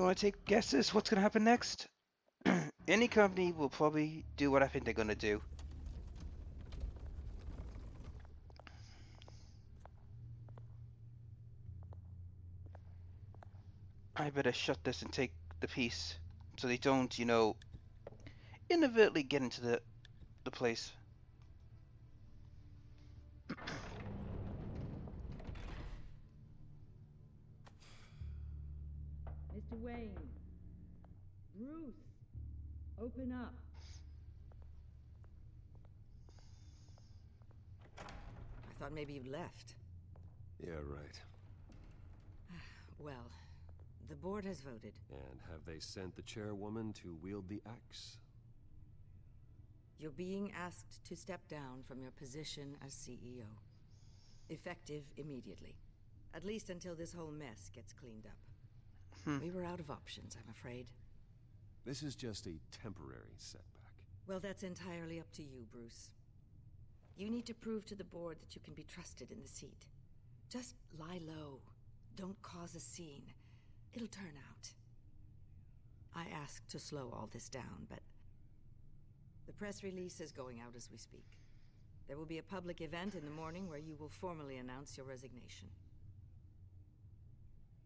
want to take guesses what's going to happen next? Any company will probably do what I think they're going to do. I better shut this and take the piece so they don't, inadvertently get into the place. Mr. Wayne. Bruce. Open up. I thought maybe you left. Yeah, right. Well, the board has voted. And have they sent the chairwoman to wield the axe? You're being asked to step down from your position as CEO. Effective immediately. At least until this whole mess gets cleaned up. We were out of options, I'm afraid. This is just a temporary setback. Well, that's entirely up to you, Bruce. You need to prove to the board that you can be trusted in the seat. Just lie low. Don't cause a scene. It'll turn out. I asked to slow all this down, but the press release is going out as we speak. There will be a public event in the morning where you will formally announce your resignation.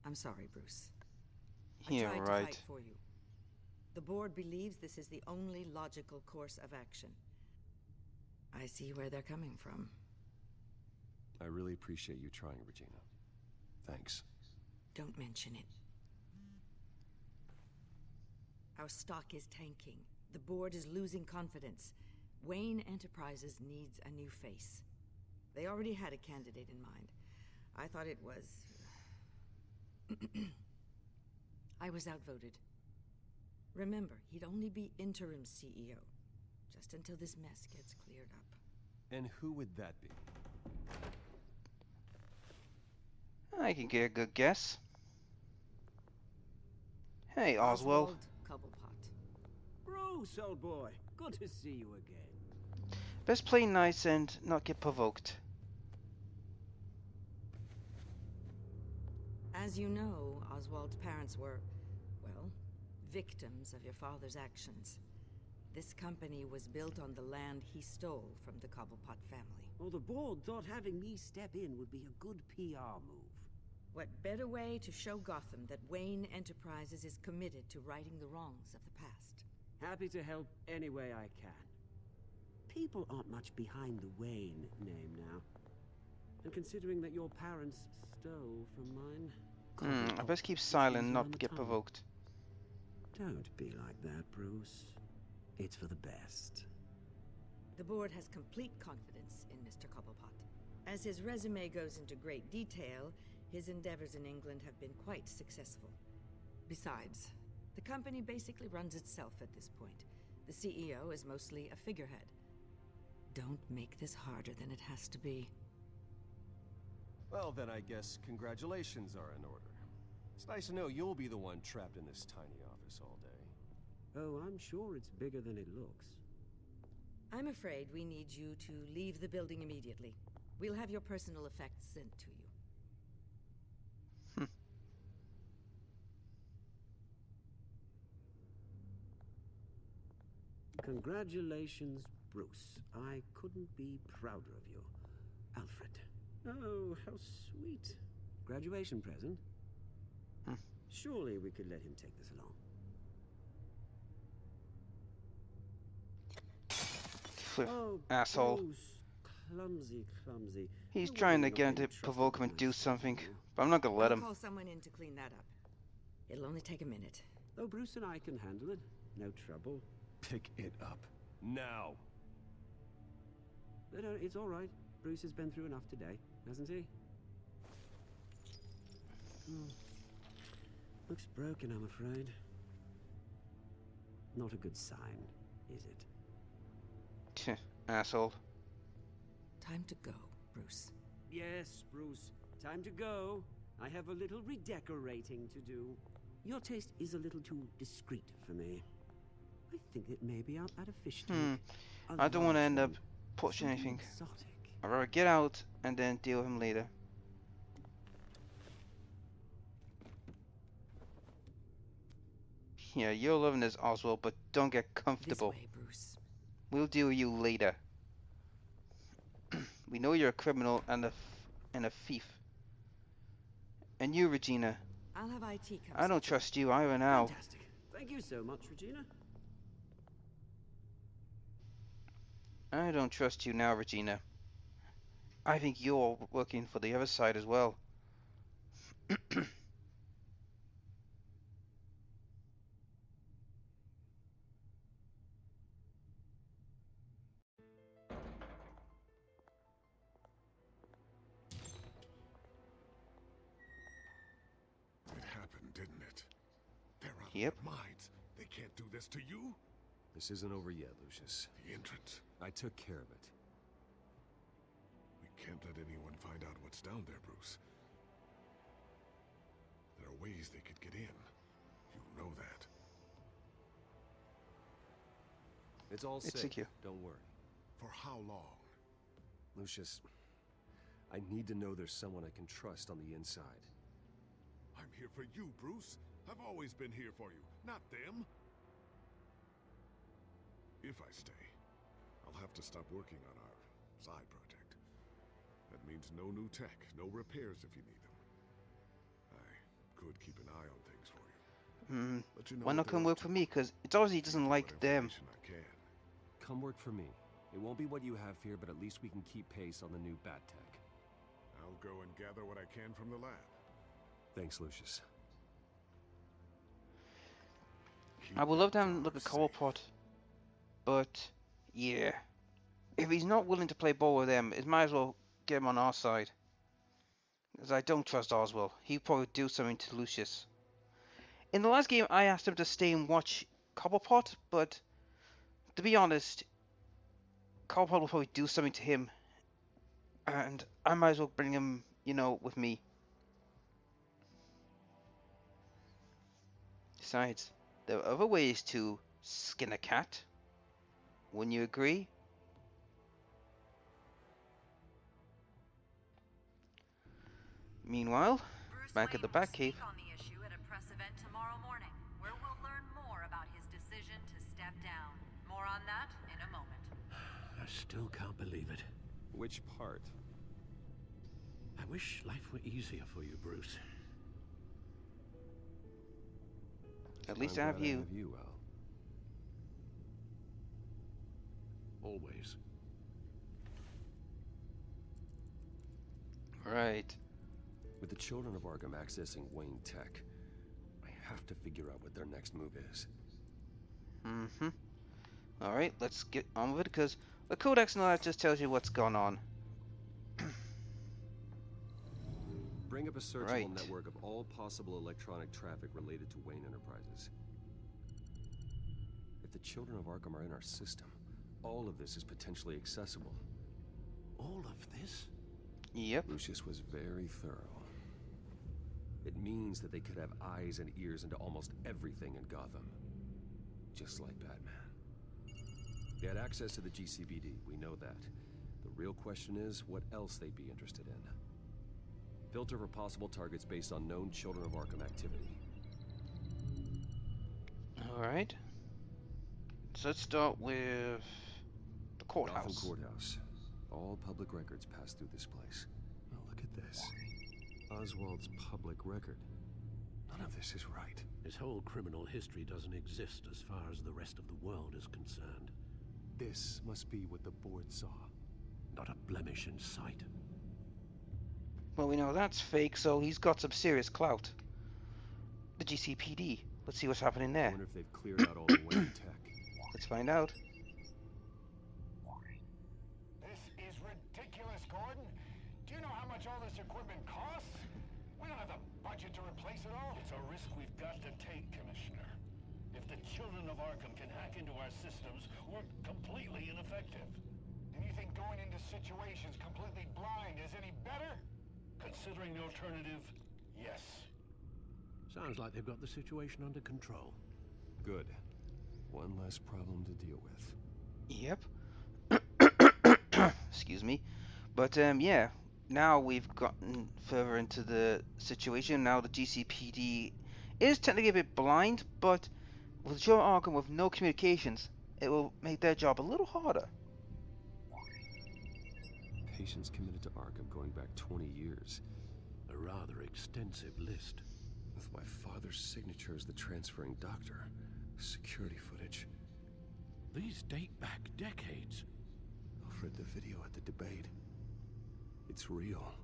I'm sorry, Bruce. Yeah, I tried right. to fight for you. The board believes this is the only logical course of action. I see where they're coming from. I really appreciate you trying, Regina. Thanks. Don't mention it. Our stock is tanking. The board is losing confidence. Wayne Enterprises needs a new face. They already had a candidate in mind. I thought it was... I was outvoted. Remember, he'd only be interim CEO, just until this mess gets cleared up. And who would that be? I can get a good guess. Hey, Oswald. Cobblepot. Bruce, old boy. Good to see you again. Best play nice and not get provoked. As you know, Oswald's parents were, well, victims of your father's actions. This company was built on the land he stole from the Cobblepot family. Well, the board thought having me step in would be a good PR move. What better way to show Gotham that Wayne Enterprises is committed to righting the wrongs of the past? Happy to help any way I can. People aren't much behind the Wayne name now. And considering that your parents stole from mine... I best keep silent and not get provoked. Don't be like that, Bruce. It's for the best. The board has complete confidence in Mr. Cobblepot. As his resume goes into great detail, his endeavors in England have been quite successful. Besides, the company basically runs itself at this point. The CEO is mostly a figurehead. Don't make this harder than it has to be. Well, then I guess congratulations are in order. It's nice to know you'll be the one trapped in this tiny office all day. Oh, I'm sure it's bigger than it looks. I'm afraid we need you to leave the building immediately. We'll have your personal effects sent to you. Congratulations, Bruce. I couldn't be prouder of you. Alfred. Oh, how sweet. Graduation present? Surely we could let him take this along. Oh, Asshole. Bruce. Clumsy, clumsy. He's No trying wonder to you're get not him to being provoke him trusted and do with my something, stuff, but I'm not gonna let I'll him. call someone in to clean that up. It'll only take a minute. Oh, Bruce and I can handle it. No trouble. Pick it up. Now! No, it's all right. Bruce has been through enough today, hasn't he? Looks broken, I'm afraid. Not a good sign, is it? Asshole. Time to go, Bruce. Yes, Bruce. Time to go. I have a little redecorating to do. Your taste is a little too discreet for me. I think it may be out at a fish tank. I don't want to large end up one. pushing Something anything. exotic. I'd rather get out and then deal with him later. Yeah, you're loving this, Oswald, but don't get This comfortable. way, Bruce. We'll deal with you later. We know you're a criminal and a thief. And you, Regina, I'll have IT come I don't see to trust you either now. Fantastic. Thank you so much, Regina. I don't trust you now, Regina. I think you're working for the other side as well. It happened, didn't it? They're out Yep. of their minds. They can't do this to you. This isn't over yet, Lucius. The entrance. I took care of it. We can't let anyone find out what's down there, Bruce. There are ways they could get in. You know that. It's all It's safe. secure. Don't worry. For how long? Lucius, I need to know there's someone I can trust on the inside. I'm here for you, Bruce. I've always been here for you, not them. If I stay, I'll have to stop working on our side project. That means no new tech, no repairs if you need them. I could keep an eye on things for you. Let you know Why what not they're come up work to. for me? Because it's obviously he Give doesn't you like what them. information I can. Come work for me. It won't be what you have here, but at least we can keep pace on the new bat tech. I'll go and gather what I can from the lab. Thanks, Lucius. I would Keep love to that have him look dog at Cobblepot, but yeah. If he's not willing to play ball with them, it might as well get him on our side. Because I don't trust Oswald. He'd probably do something to Lucius. In the last game, I asked him to stay and watch Cobblepot, but to be honest, Cobblepot will probably do something to him. And I might as well bring him, with me. Besides, there are other ways to skin a cat. Wouldn't you agree? Meanwhile, Bruce back at the Wayne will Batcave. speak on the issue at a press event tomorrow morning, where we'll learn more about his decision to step down. More on that in a moment. I still can't believe it. Which part? I wish life were easier for you, Bruce. At least I'm I have glad you. I have you, Al. Always. Right. With the children of Arkham accessing Wayne Tech, I have to figure out what their next move is. Alright, let's get on with it, because the Codex and all that just tells you what's gone on. Bring up a searchable Right. network of all possible electronic traffic related to Wayne Enterprises. If the children of Arkham are in our system, all of this is potentially accessible. All of this? Yep. Lucius was very thorough. It means that they could have eyes and ears into almost everything in Gotham. Just like Batman. They had access to the GCPD, we know that. The real question is, what else they'd be interested in. Filter for possible targets based on known Children of Arkham activity. Alright. So let's start with the courthouse. Gotham Courthouse. All public records pass through this place. Oh, look at this. Oswald's public record. None of this is right. His whole criminal history doesn't exist as far as the rest of the world is concerned. This must be what the board saw. Not a blemish in sight. Well, we know that's fake, so he's got some serious clout. The GCPD. Let's see what's happening I there. wonder if they've cleared out all the Wayne tech. Let's find out. This is ridiculous, Gordon. Do you know how much all this equipment costs? We don't have the budget to replace it all. It's a risk we've got to take, Commissioner. If the children of Arkham can hack into our systems, we're completely ineffective. And you think going into situations completely blind is any better? Considering the alternative, yes. Sounds like they've got the situation under control. Good. One less problem to deal with. Yep. Excuse me. But, yeah. Now we've gotten further into the situation. Now the GCPD is technically a bit blind, but With Joe Arkham with no communications, it will make their job a little harder. Patients committed to Arkham going back 20 years. A rather extensive list. With my father's signature as the transferring doctor. Security footage. These date back decades. Alfred, the video at the debate. It's real.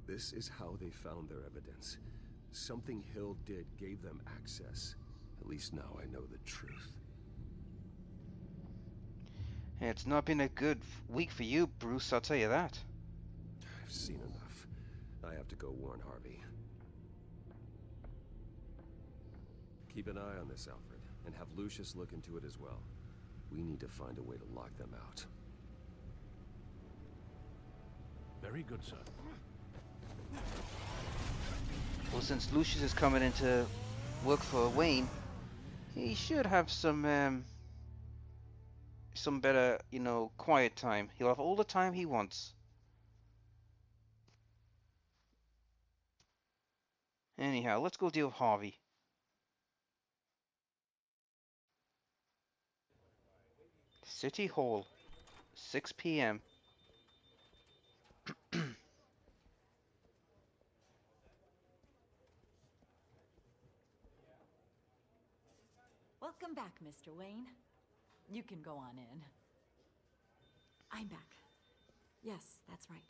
This is how they found their evidence. Something Hill did gave them access. At least now I know the truth. It's not been a good week for you, Bruce, I'll tell you that. I've seen enough. I have to go warn Harvey. Keep an eye on this, Alfred, and have Lucius look into it as well. We need to find a way to lock them out. Very good, sir. Well, since Lucius is coming in to work for Wayne, he should have some better, quiet time. He'll have all the time he wants. Anyhow, let's go deal with Harvey. City Hall, 6 p.m. Welcome back, Mr. Wayne. You can go on in. I'm back. Yes, that's right.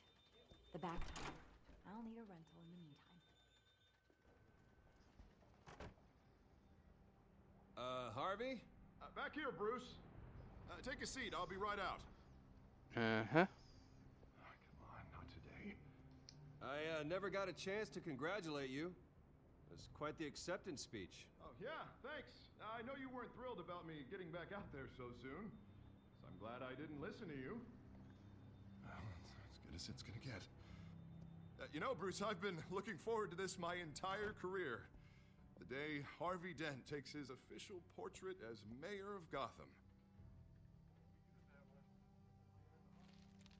The back time. I'll need a rental in the meantime. Harvey? Back here, Bruce. Take a seat. I'll be right out. Uh-huh. Oh, come on, not today. I never got a chance to congratulate you. It was quite the acceptance speech. Oh, yeah, thanks. I know you weren't thrilled about me getting back out there so soon. So I'm glad I didn't listen to you. Well, it's as good as it's gonna get. Bruce, I've been looking forward to this my entire career. The day Harvey Dent takes his official portrait as mayor of Gotham.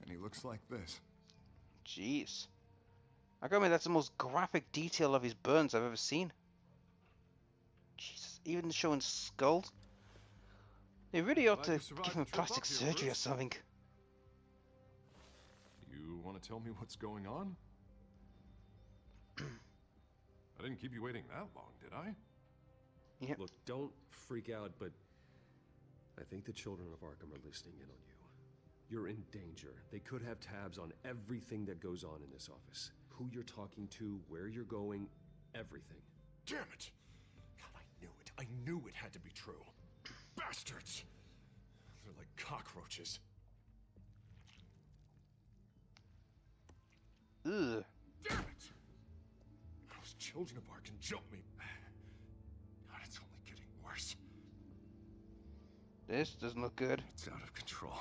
And he looks like this. Jeez. I gotta admit, that's the most graphic detail of his burns I've ever seen. Jesus, even showing skulls. They really ought to give him plastic surgery or something. You want to tell me what's going on? I didn't keep you waiting that long, did I? Yeah. Look, don't freak out, but I think the children of Arkham are listening in on you. You're in danger. They could have tabs on everything that goes on in this office. Who you're talking to, where you're going, everything. Damn it! God, I knew it. I knew it had to be true. Bastards! They're like cockroaches. Ugh. Damn it! Those children of Arkham jumped me. God, it's only getting worse. This doesn't look good. It's out of control.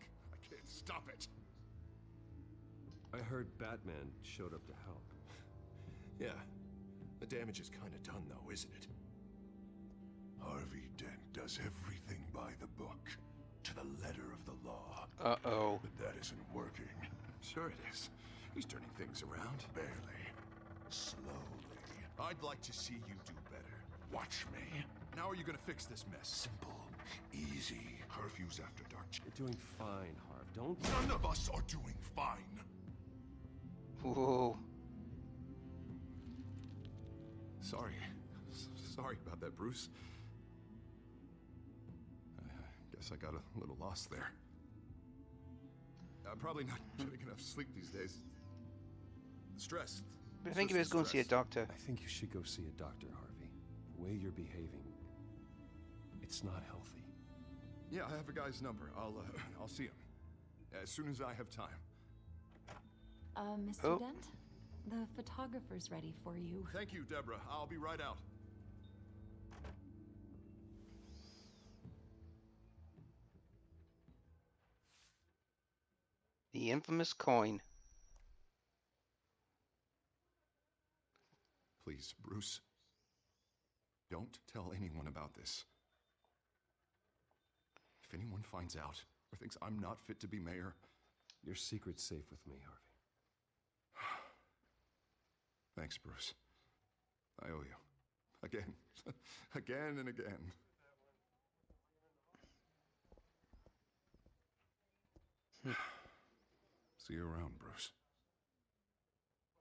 I can't stop it. I heard Batman showed up to help. Yeah. The damage is kind of done, though, isn't it? Harvey Dent does everything by the book, to the letter of the law. Uh-oh. But that isn't working. Sure it is. He's turning things around. Barely. Slowly. I'd like to see you do better. Watch me. Now are you gonna fix this mess? Simple. Easy. Curfews after dark. You're doing fine, Harv. Don't... None of us are doing fine. Whoa. Sorry. Sorry about that, Bruce. I guess I got a little lost there. I'm probably not getting enough sleep these days. Stress. I think you best go and see a doctor. I think you should go see a doctor, Harvey. The way you're behaving, it's not healthy. Yeah, I have a guy's number. I'll see him as soon as I have time. Mr. Dent, the photographer's ready for you. Thank you, Deborah. I'll be right out. The infamous coin. Please, Bruce. Don't tell anyone about this. If anyone finds out or thinks I'm not fit to be mayor... Your secret's safe with me, Harvey. Thanks, Bruce. I owe you. Again. Again and again. See you around, Bruce.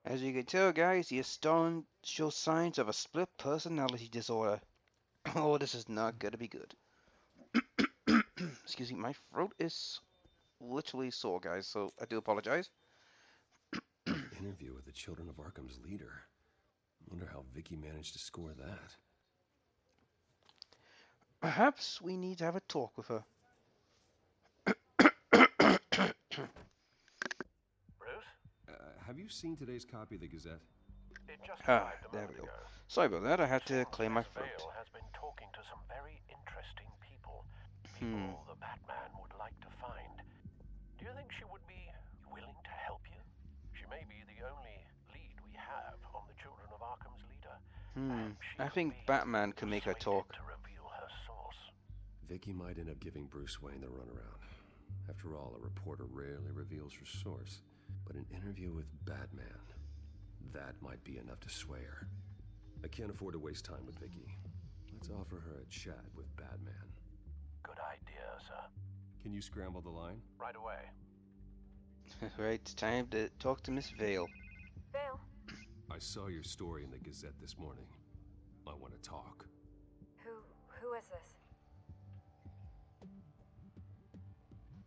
As you can tell, guys, he is starting to show signs of a split personality disorder. Oh, this is not gonna be good. Excuse me, my throat is literally sore, guys, so I do apologize. An interview with the Children of Arkham's leader. Wonder how Vicky managed to score that. Perhaps we need to have a talk with her. Bruce? Have you seen today's copy of the Gazette? It just Ah, arrived a there we moment go. ago. Sorry about that, I had to Seems clear my Miss throat. Vale has been talking to some very interesting people. People the Batman would like to find. Do you think she would be willing to help you? She may be the only lead we have on the Children of Arkham's leader. She I could think be Batman can make her persuaded talk. to reveal her source. Vicky might end up giving Bruce Wayne the runaround. After all, a reporter rarely reveals her source. But an interview with Batman, that might be enough to sway her. I can't afford to waste time with Vicky. Let's offer her a chat with Batman. Good idea, sir. Can you scramble the line? Right away. Right, it's time to talk to Miss Vale. Vale, I saw your story in the Gazette this morning. I want to talk. who is this?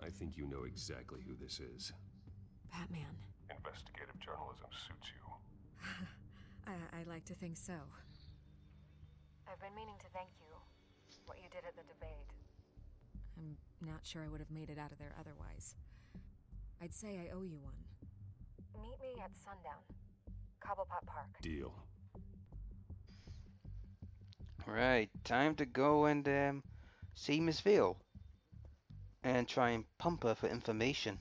I think you know exactly who this is. Batman. Investigative journalism suits you. I like to think so. I've been meaning to thank you. What you did at the debate. I'm not sure I would have made it out of there otherwise. I'd say I owe you one. Meet me at sundown. Cobblepot Park. Deal. Right, time to go and see Miss Vale. And try and pump her for information.